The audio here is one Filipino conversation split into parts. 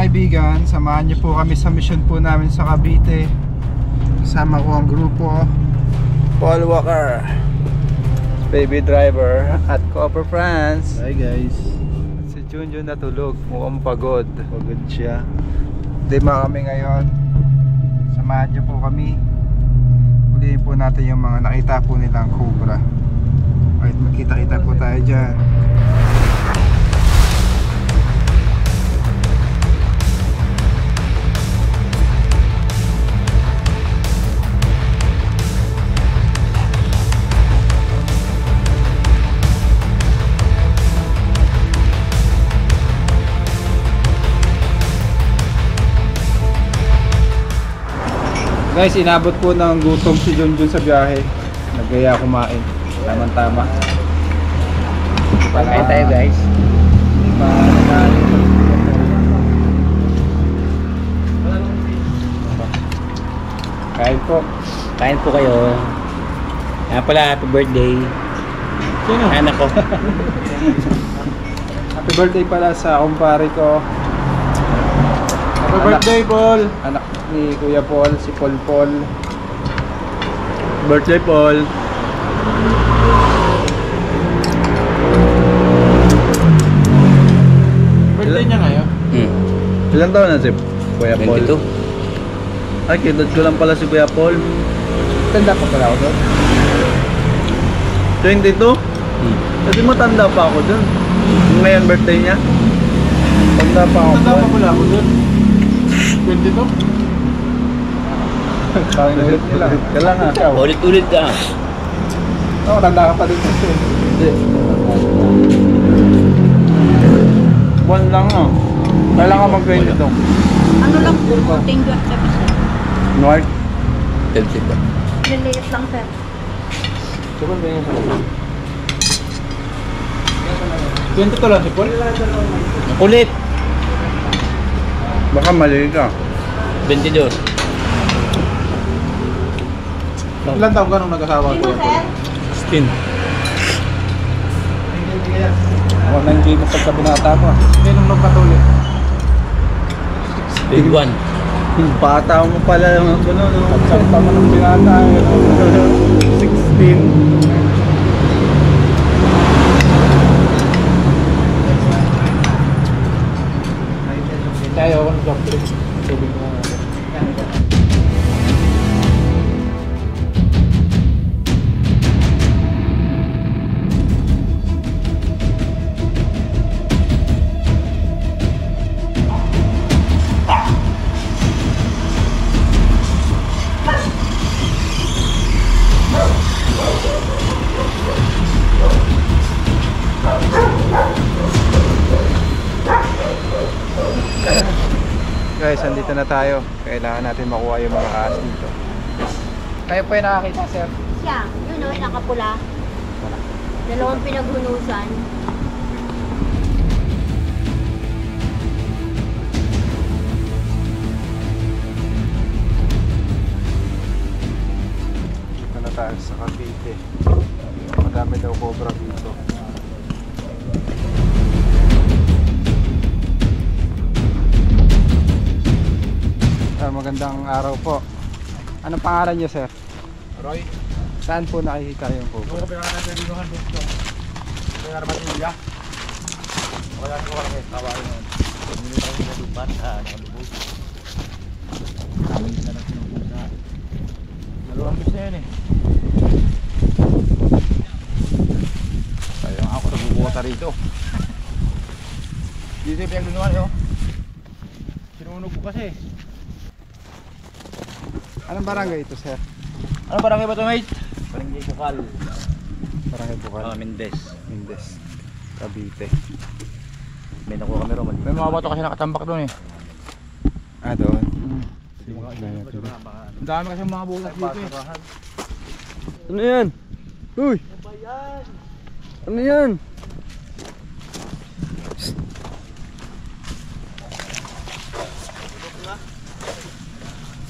kaibigan, samahan niyo po kami sa mission po namin sa Cavite. Kasama ko ang grupo Paul Walker, Baby Driver at Copper France. Hi guys. At si Junjun natulog, mukhang pagod. Pagod siya. Lima kami ngayon. Samahan niyo po kami. Ulihin po natin yung mga nakita po nilang cobra. Kahit magkita-kita po tayo dyan. Guys, inabot po ng gutom si Junjun sa biyahe. Nagaya kumain. Tama-tama. Kain tayo guys. Kain po. Kain po kayo. Kaya pala, happy birthday. Sino? Anak ko. Happy birthday pala sa kumpare ko. Happy birthday, Paul. Anak ni Kuya Paul, si Paul Paul. Birthday, Paul. Birthday niya ngayon? Ilan taon na si Kuya Paul? 22. Ay, kidad ko lang pala si Kuya Paul. Tanda pa pala ako doon. 22? Kasi matanda pa ako dun. Ngayon birthday niya. Tanda pa ako. Tanda pa pala ako dun. 22? Parang ulit nila. Kala nga. Ulit-ulit ka. Oo, tanda ka pa din kasi. Hindi. Buwan lang ah. Kailangan mag-22. Ano lang po, konting dot sa bisa. North. Telsi ba? Liliit lang, sir. Sobrang ganyan sa kapal. 22 lang si Paul? Kulit. Baka mali ka. 22. Ilan taon ka nung nag-asawa ko yan, Paul? 16. Ako na hindi mo pagkabinata ko. Hindi nung nagpatuloy. 21. Bata mo pala yung ano, no? Pagsampa mo ng binata. 16. Tayo ako ng soft drink. Tubig na natin. Guys, andito na tayo. Kailangan natin makuha yung mga ahas dito. Kayo po yung nakakita, sir? Siya, yun o, nakapula. Dalawang pinaghunusan. Dito na tayo sa Cavite. Madami daw cobra dito. Magandang araw po. Anong pangalan niyo, sir? Roy. Saan po nakikita yung cobra? Kung pinaka natin dito han dito. Kaya naman yung ya. Wala ko lang tawain mo. Hindi tayo sa lupan nakalubog. Kami na lang sinupunta. Dalawang bis na yun eh. Kaya ako nagbubuta rito. Dito yung pinaglunuan yun. Sinunog ko kasi. Anong barangay ito, sir? Ano barangay ba ito, mate? Barangay Bukal. Barangay Bukal. Mendes. Mendes. Cavite. May nakuha kami ron. May mga bato kasi nakatambak doon eh. Ah, doon. Ang dami kasi mga bulas dito eh. Ano yan? Uy! Ano yan?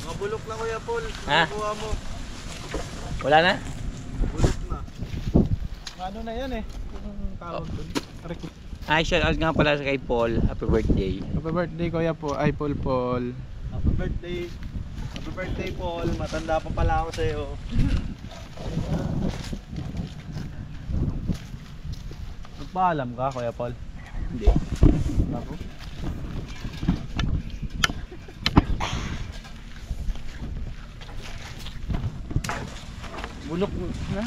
Mga bulok na Kuya Paul. Ha? Nakuha mo. Wala na? Bulok na. Ano na yan eh? Yung tawag doon. Ay, shout out nga pala sa kay Paul. Happy birthday. Happy birthday Kuya po. Ay, Paul. Happy birthday. Happy birthday, Paul. Matanda pa pala ako sa'yo. Nagpaalam ka, Kuya Paul? Hindi. Ako? Bulok na.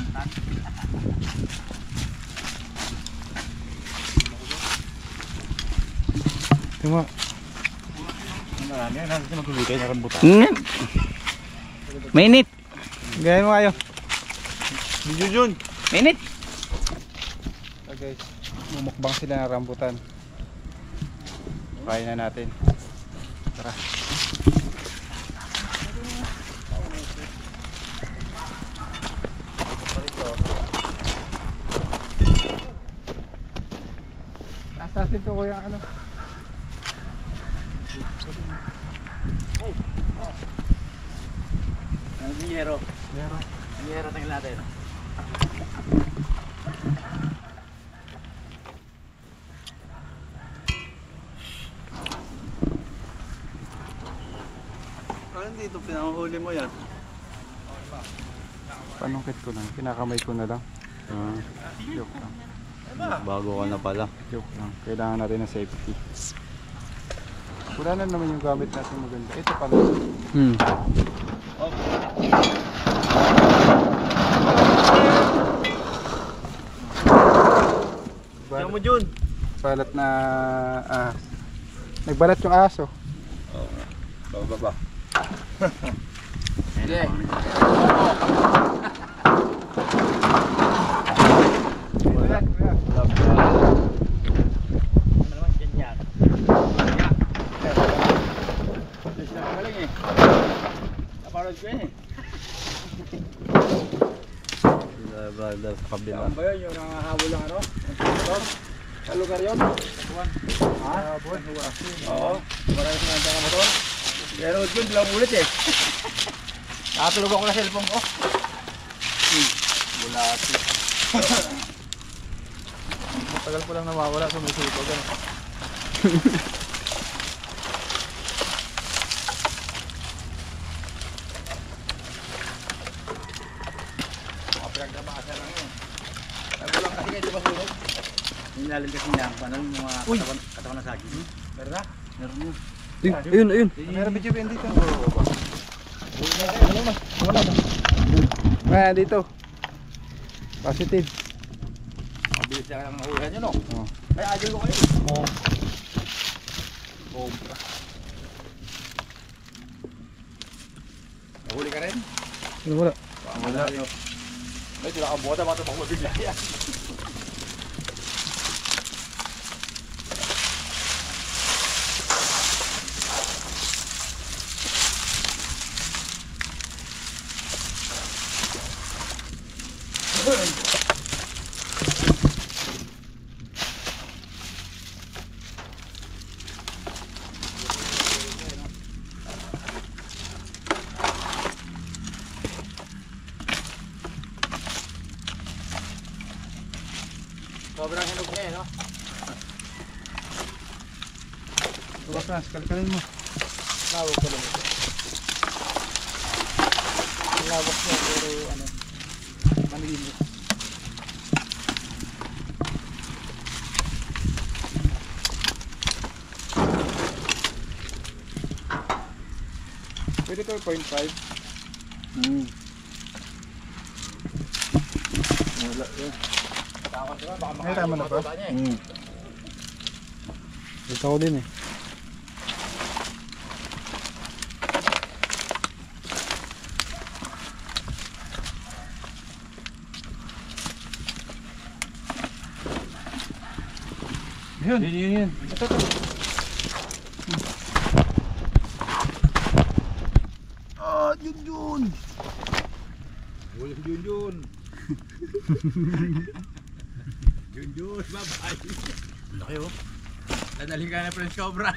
Tama. Marami yan. Nasa magbibigay na rambutan. Mainit. Gaya mo kayo. Video Jun. Mainit. So guys, mumukbang sila ng rambutan. Kain na natin. Tara. Taas ito kuya ano. Ang biyero. Biyero tingnan natin. Parang dito pinanghuli mo yan. Panungkit ko lang, kinakamay ko na lang. Joke lang. Bago ka na pala. Joke lang. Kailangan natin ng safety. Wala na naman yung gamit natin maganda. Ito pala. Kaya mo Jun. Balat na nagbalat yung aso. Baba. Sige. Ano naman dyan yan? Galing eh. Naparod ko yun eh. Brother, sa kabila. Saan ba yun? Yung nangahabol lang ano? Sa lugar yun? Ha? Oo. Marami sa nandang ka motor. Pero yun, bilang ulit eh. Nakatulog ako na cellphone ko. Bulati. Matagal ko lang nawawala sa may sulpo. Pinagdabasa lang yun. Sabi lang kasi kayo di ba sunog? Yung lalim kasi niya, paano yung mga katawan na saging? Meron na? Meron yun. Ayun. Meron video ba dito? Ah, dito. Positive. Mabilis lang ang nahulihan yun o. Oh. Ay, agil ko kayo. Oo. Cobra. Nahuli ka rin? Wala. Wala yun. Ay, sila ang bota, matapang mabigla yan. Sobrang hinog niya eh, no? Tuwa ka, kalkalin mo. Lawak ko lang ito. Lawak niya, pero ano, manilimit. Pwede ito 0.5. Wala yun. Ay, tama na ba? Ito ko din eh. Yun. Ito. Ah, Jun. Walang Jun. Jun, bye-bye. Laki oh. Dadaling ka na Prince Cobra.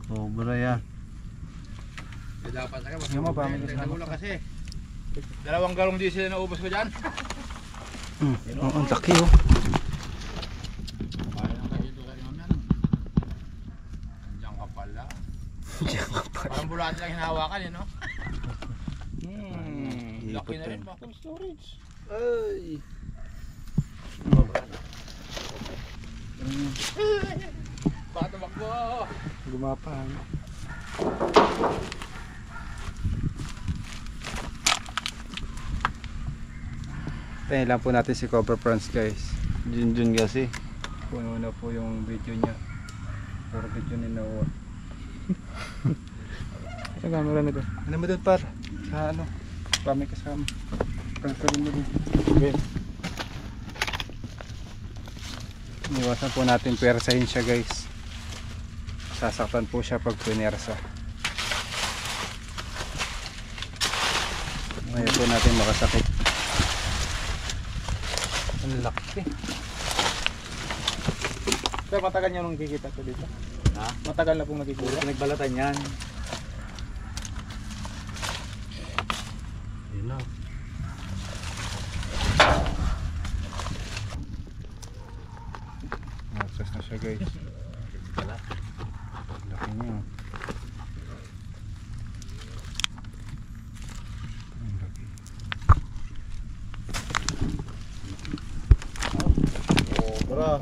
Cobra yan. Dapat na ka, mas Yung mabami ka nagtago lang kasi. 2 galong diesel na ubos ko dyan. Oo, ang laki oh. lang silang hinahawakan no? Ipot Laki na rin din. ba? Cold storage. Ay. Baka tumakbo. Gumapang. Tayo lang po natin si Cobra Prawns guys. Junjun kasi. Puno na po yung video niya. Puro video ni Noah. Sa camera nito. Ano mo doon par? Sa ano? Kami kasama. Prank mo din. Okay. Iwasan po natin pwersahin siya guys. Sasaktan po siya pag pinersa. Ngayon po natin makasakit. Ang laki. Pero matagal niya nung nakikita ko dito. Ha? Matagal na pong nakikita. Pinagbalatan yan. Yun na. Magsas na siya guys. Wala. Laki niya. Ang laki. Cobra.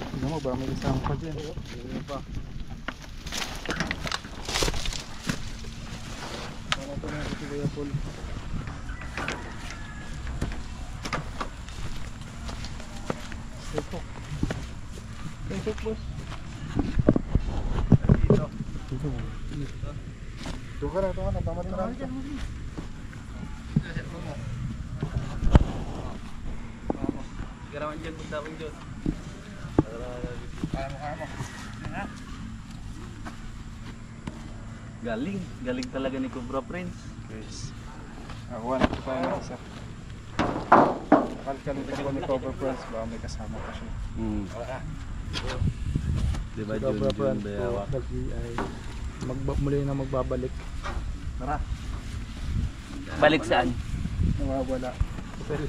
Tignan mo ba may isang pa dyan. Yun pa. Ano po na si Kuya Paul? Stepok. Stepok boss. Dito. Dito. Doon ka na, nagmamarami ka. Garawan dyan, punta akong dyan. Kaya mo. Galing. Galing talaga ni Cobra Prince. Guys. Ako na pa yung isa. Kalkan din ko ni Cobra Prawns. Baka may kasama pa siya. Diba Cobra Junjun Prawns Bayawa? po kasi ay muli na magbabalik. Tara. Balik saan? Nawawala. Pero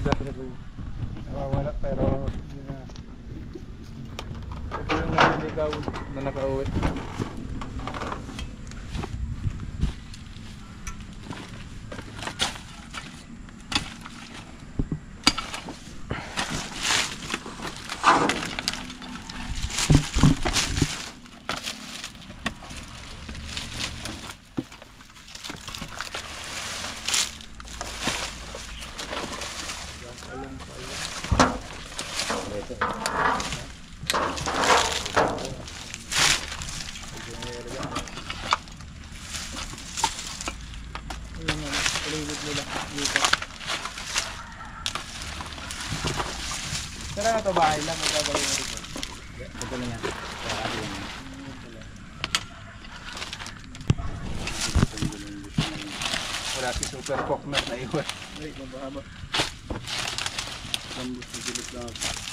nawawala pero hindi na. Ito yung naliligaw na nakauwi. Ayun na, palibot nila dito. Tara na to bahay lang, magkagawin mo dito. Ito lang yan. Wala si Super Coconut na iwan. Ay, mababa. Sambos na gilid lang ako.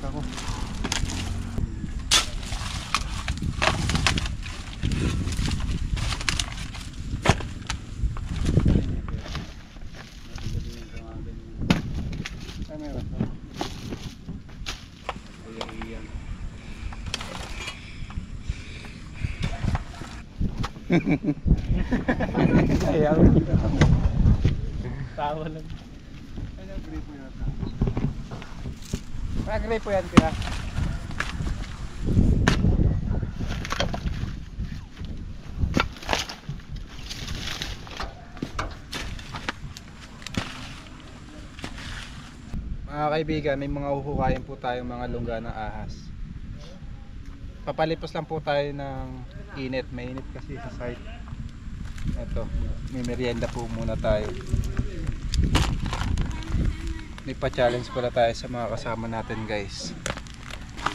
Ako. Ay, meron pa. Ayaw. Tawa lang. Ano ang gripo yata? Ano gripo yan kaya? Mga kaibigan, may mga uhukayin po tayong mga lungga ng ahas. Papalipos lang po tayo ng init. Mainit kasi sa site. Ito, may merienda po muna tayo. May pa-challenge pala tayo sa mga kasama natin guys.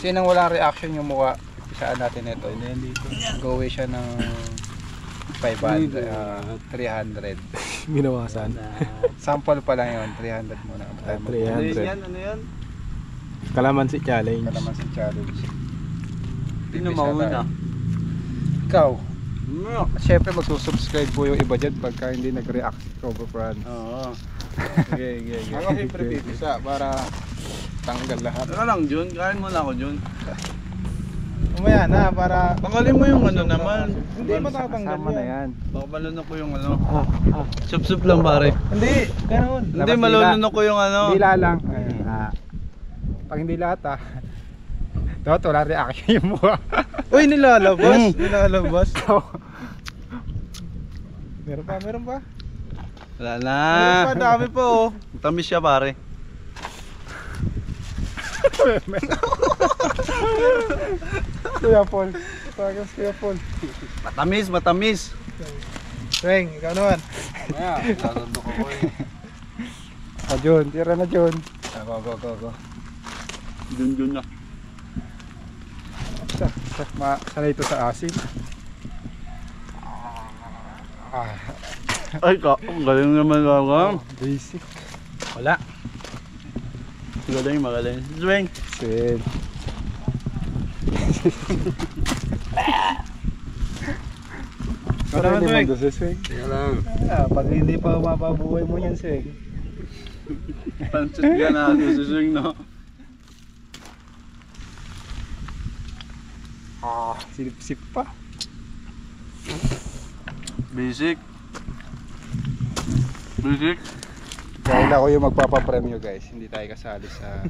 Sinang walang reaction yung mukha, isaan natin ito. Go away siya ng 500, 300. Ginawasan. Sample pa lang yun, 300 muna. 300. Ano yan? Kalamansi challenge. Kalamansi challenge. Sino mauna? Ikaw. Siyempre magsusubscribe po yung iba dyan pagka hindi nag-react si Cobra Fran. Oo. Okay. Ako siyempre pipisa para tanggal lahat. Ano lang Jun, kain muna ako Jun. Umaya na para... Tanggalin mo yung ano naman. Hindi matatanggal yan. Baka malunok ko yung ano. Sup-sup lang pare. Hindi, ganoon. Hindi malunok ko yung ano. Dila lang. Pag hindi lahat dapat wala reaction yung mukha. Uy, nilalabas. Nilalabas. Meron pa? Wala na. Dami pa oh. Tamis siya pare. Kuya Paul. Tagas Kuya Paul. Matamis. Sweng, ikaw naman. Lalundok ako eh. John, tira na John. Go. Jun na. Sanay ito sa asin. Ay ka, ang galing naman ako. Basic. Wala. Magaling. Swing. Sweng. Ano naman doon sa Sweng? Tingnan lang. Pag hindi pa mapabuhay mo yan Sweng. Pansit ka na si Swing no. Sip pa. Basic. Dahil ako yung magpapapremyo guys, hindi tayo kasali sa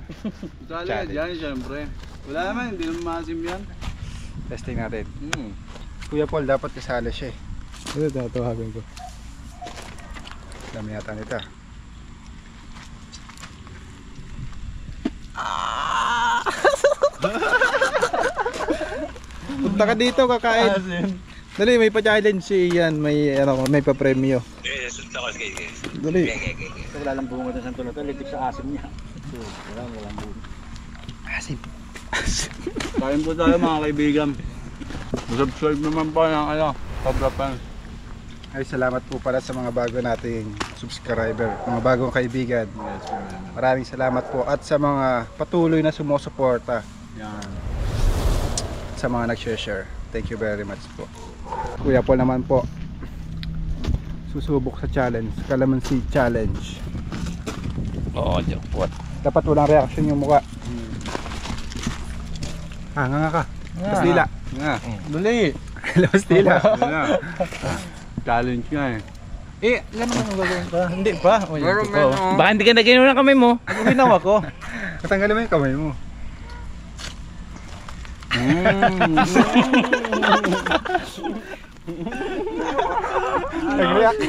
Sali challenge. yan syempre. Wala naman, hindi naman maasim yan. Testing natin. Kuya Paul, dapat kasali siya eh. Ito tatawagan ko. Dami yata nito. Punta ka dito kakain. Dali, may pa-challenge si Ian, may pa-premyo. Dali. Wala lang bunga sa santo na ito, litik sa asim niya. Walang bunga. Asim. Kain po tayo mga kaibigan. Subscribe naman po ng Cobra Fran. Ay, salamat po pala sa mga bago nating subscriber, mga bagong kaibigan. Maraming salamat po at sa mga patuloy na sumusuporta. Yan. Sa mga nag-share. Thank you very much po. Kuya Paul naman po susubok sa challenge, Kalamansi challenge. Oo, jackpot. Dapat walang reaction yung mukha. Nga ka. Mas dila. Nga. Dali. Mas dila. Challenge nga eh. Ganun ang gagawin pa. Hindi pa. Baka hindi ka naginaw ng kamay mo. Ano ginawa ko? Natanggalin mo yung kamay mo. Nag-react.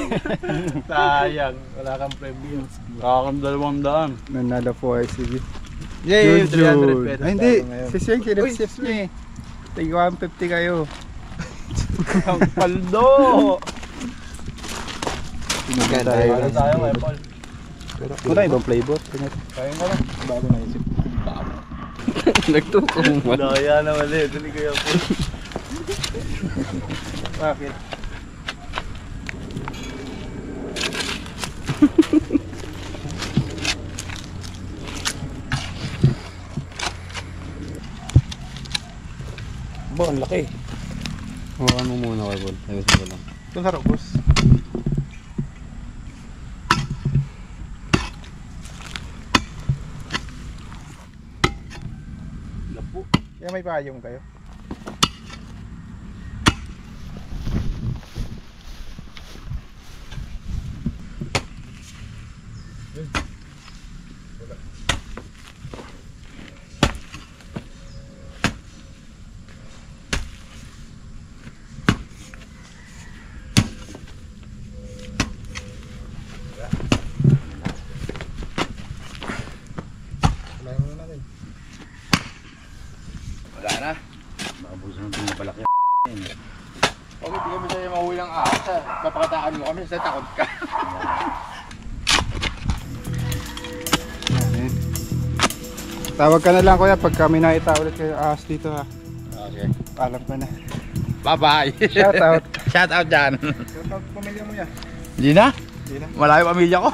Sayang, wala kang premyo. Kakam 200. Nanalo po ay sige. Yay, Jun. 300 pesos. Ay, hindi. tayo ngayon. Si Sien, kinipsip niya eh. Tigwa 150 kayo. Ang paldo. Pinagkaya Ano tayo ngayon, Paul? Wala ibang flavor. Kain ka lang. Bago naisip. Nagtukong mo. Daya naman eh. Dali kaya Paul. Bakit? Ba, ang laki. Hawakan mo muna kay Paul. Ayusin ko lang. Ito sarap, boss. Lapo. Kaya may payong kayo. Wala na. Mabusan ng palaki. Huwag hindi kami sa'yo mahuwi ng ahas. Papakataan mo kami sa takot ka. Tawag ka na lang kuya pag kami nakita ulit kayo ahas dito ha. Okay. Alam ko na. Bye-bye. Shout out. Shout out dyan. Shout out pamilya mo yan. Hindi na? Hindi na. Malayo pamilya ko.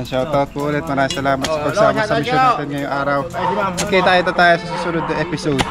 Shout out po ulit. Maraming salamat sa pagsama sa mission natin ngayong araw. Kita tayo sa susunod na episode.